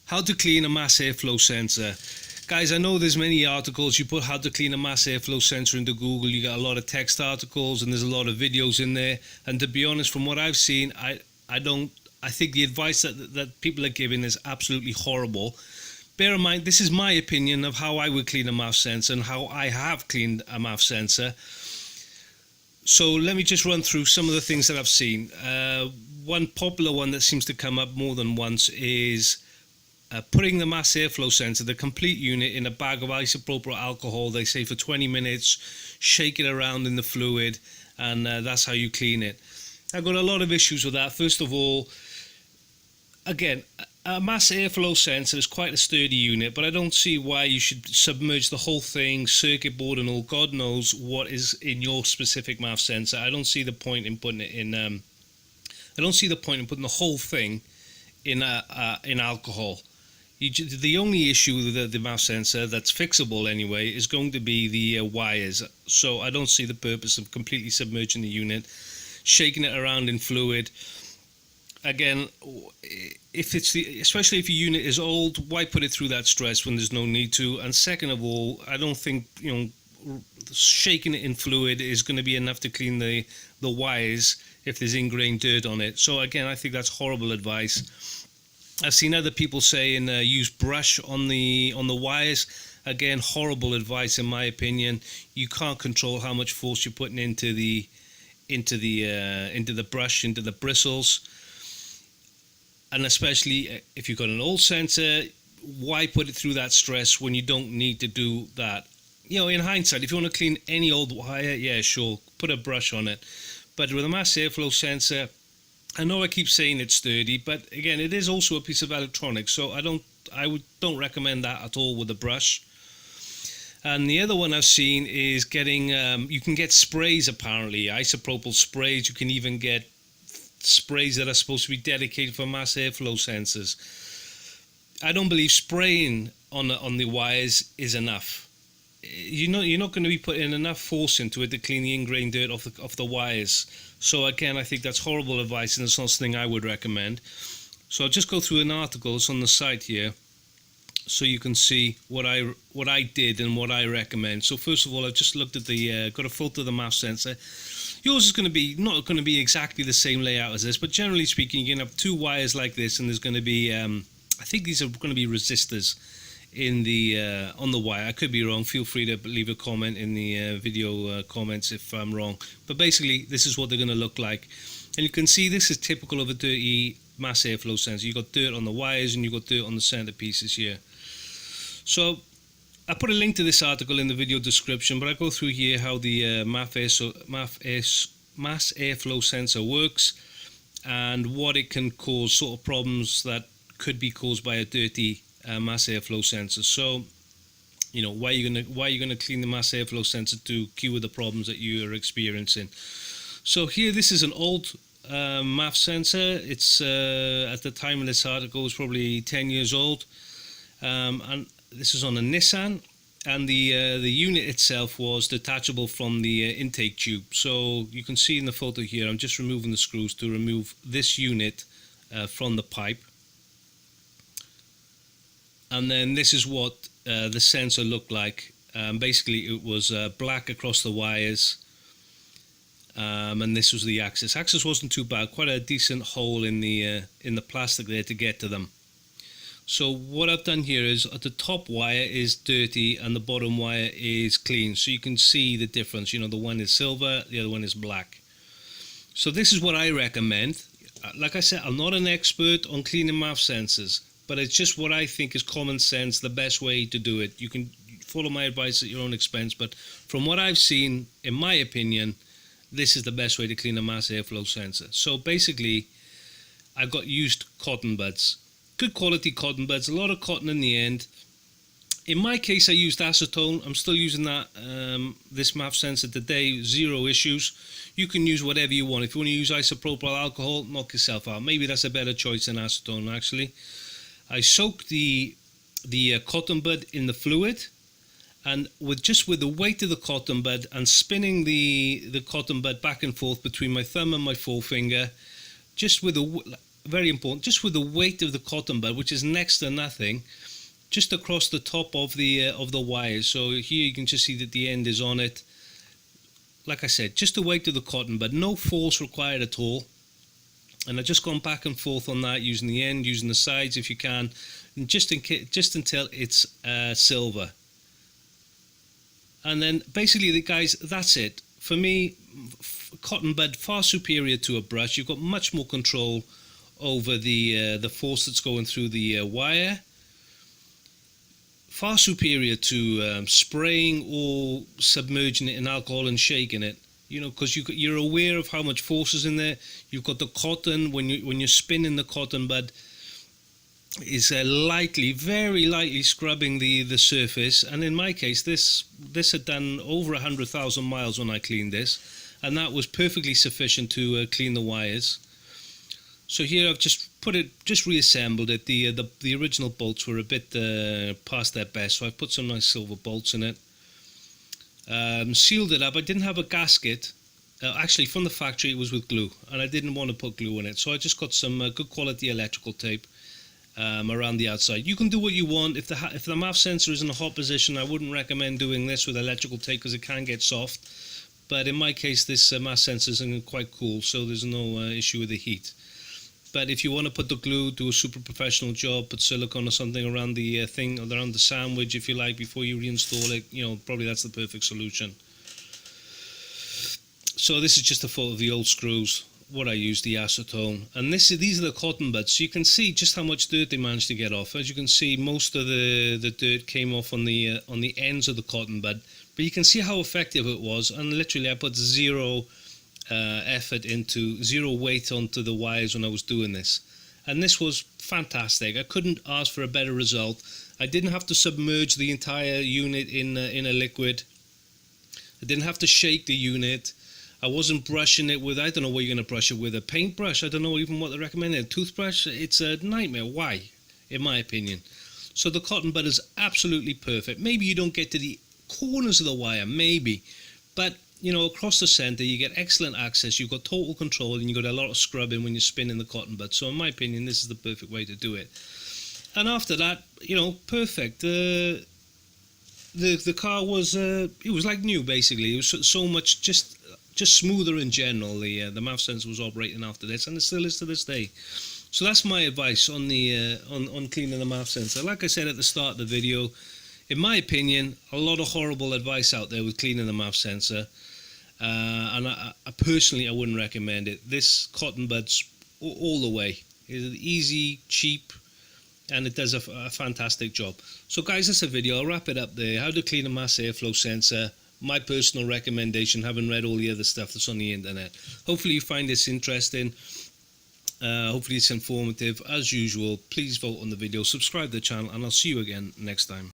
How to clean a mass airflow sensor. Guys, I know there's many articles. You put how to clean a mass airflow sensor into Google, you get a lot of text articles and there's a lot of videos in there. And to be honest, from what I've seen, I think the advice that people are giving is absolutely horrible. Bear in mind, this is my opinion of how I would clean a MAF sensor and how I have cleaned a MAF sensor. So let me just run through some of the things that I've seen. One popular one that seems to come up more than once is putting the mass airflow sensor, the complete unit, in a bag of isopropyl alcohol. They say for 20 minutes, shake it around in the fluid, and that's how you clean it. I've got a lot of issues with that. First of all, again, a mass airflow sensor is quite a sturdy unit, but I don't see why you should submerge the whole thing, circuit board and all. God knows what is in your specific MAF sensor. I don't see the point in putting it in. I don't see the point in putting the whole thing in alcohol. The only issue with the MAF sensor that's fixable anyway is going to be the wires. So I don't see the purpose of completely submerging the unit, shaking it around in fluid. Again, especially if your unit is old, why put it through that stress when there's no need to? And second of all, I don't think shaking it in fluid is going to be enough to clean the wires if there's ingrained dirt on it. So again, I think that's horrible advice. I've seen other people saying use brush on the wires. Again, horrible advice in my opinion. You can't control how much force you're putting into the brush, into the bristles. And especially if you've got an old sensor, why put it through that stress when you don't need to do that? In hindsight, if you want to clean any old wire, yeah, sure, put a brush on it. But with a mass airflow sensor, I know I keep saying it's sturdy, but again, it is also a piece of electronics, so I don't recommend that at all with a brush. And the other one I've seen is getting, you can get sprays apparently, isopropyl sprays. You can even get sprays that are supposed to be dedicated for mass airflow sensors. I don't believe spraying on the wires is enough. You're not going to be putting enough force into it to clean the ingrained dirt off the wires. So again, I think that's horrible advice, and it's not something I would recommend. So I'll just go through an article. It's on the site here, so you can see what I did and what I recommend. So first of all, I've just looked at got a photo of the MAF sensor. Yours is not going to be exactly the same layout as this, but generally speaking, you can have two wires like this, and there's going to be I think these are going to be resistors in on the wire. I could be wrong. Feel free to leave a comment in the video comments if I'm wrong. But basically, this is what they're going to look like, and you can see this is typical of a dirty mass airflow sensor. You've got dirt on the wires and you've got dirt on the center pieces here. So I put a link to this article in the video description, but I go through here how the mass airflow sensor works and what it can cause, sort of problems that could be caused by a dirty mass airflow sensor. So, why are you gonna clean the mass airflow sensor to cure the problems that you are experiencing? So here, this is an old MAF sensor. It's at the time of this article, it's probably 10 years old, and this is on a Nissan, and the unit itself was detachable from the intake tube. So you can see in the photo here, I'm just removing the screws to remove this unit from the pipe. And then this is what the sensor looked like. Basically, it was black across the wires, and this was the axis. Axis wasn't too bad, quite a decent hole in the plastic there to get to them. So what I've done here is the top wire is dirty and the bottom wire is clean. So you can see the difference. The one is silver, the other one is black. So this is what I recommend. Like I said, I'm not an expert on cleaning MAF sensors, but it's just what I think is common sense, the best way to do it. You can follow my advice at your own expense, but from what I've seen, in my opinion, this is the best way to clean a mass airflow sensor. So basically, I've got used cotton buds. Good quality cotton buds, a lot of cotton in the end. In my case, I used acetone. I'm still using that this MAF sensor today, zero issues. You can use whatever you want. If you want to use isopropyl alcohol, knock yourself out. Maybe that's a better choice than acetone, actually. I soaked the cotton bud in the fluid, and with the weight of the cotton bud and spinning the cotton bud back and forth between my thumb and my forefinger, just with a very important, just with the weight of the cotton bud, which is next to nothing, just across the top of the wires. So here you can just see that the end is on it. Like I said, just the weight of the cotton bud, no force required at all. And I've just gone back and forth on that, using the end, using the sides if you can, and just until it's silver. And then basically, guys, that's it. For me, cotton bud far superior to a brush. You've got much more control over the force that's going through the wire. Far superior to spraying or submerging it in alcohol and shaking it. You know, because you're aware of how much force is in there. You've got the cotton, when you're spinning the cotton bud, is lightly, very lightly scrubbing the surface. And in my case, this had done over 100,000 miles when I cleaned this, and that was perfectly sufficient to clean the wires. So here I've just reassembled it. The original bolts were a bit past their best, so I've put some nice silver bolts in it. Sealed it up. I didn't have a gasket. Actually, from the factory, it was with glue, and I didn't want to put glue in it, so I just got some good quality electrical tape around the outside. You can do what you want. If the MAF sensor is in a hot position, I wouldn't recommend doing this with electrical tape because it can get soft. But in my case, this MAF sensor is quite cool, so there's no issue with the heat. But if you want to put the glue, do a super professional job, put silicone or something around the thing, or around the sandwich, if you like, before you reinstall it, you know, probably that's the perfect solution. So this is just a photo of the old screws, what I used, the acetone. And these are the cotton buds, so you can see just how much dirt they managed to get off. As you can see, most of the dirt came off on the ends of the cotton bud, but you can see how effective it was. And literally I put zero effort into, zero weight onto the wires when I was doing this, and this was fantastic. I couldn't ask for a better result. I didn't have to submerge the entire unit in a liquid. I didn't have to shake the unit. I wasn't brushing it with, I don't know what you're going to brush it with, a paintbrush. I don't know even what they recommend, a toothbrush. It's a nightmare. Why? In my opinion. So the cotton bud is absolutely perfect. Maybe you don't get to the corners of the wire, maybe, but you know, across the center you get excellent access. You've got total control, and you've got a lot of scrubbing when you're spinning the cotton bud. So in my opinion, this is the perfect way to do it. And after that, you know, perfect. The car was it was like new, basically. It was so much just smoother in general. The MAF sensor was operating after this, and it still is to this day. So that's my advice on the on cleaning the MAF sensor. Like I said at the start of the video, in my opinion, a lot of horrible advice out there with cleaning the MAF sensor. And I personally, I wouldn't recommend it. This cotton bud's all the way. It's easy, cheap, and it does a fantastic job. So guys, that's a video. I'll wrap it up there. How to clean a mass airflow sensor. My personal recommendation, having read all the other stuff that's on the internet. Hopefully you find this interesting. Hopefully it's informative. As usual, please vote on the video, subscribe to the channel, and I'll see you again next time.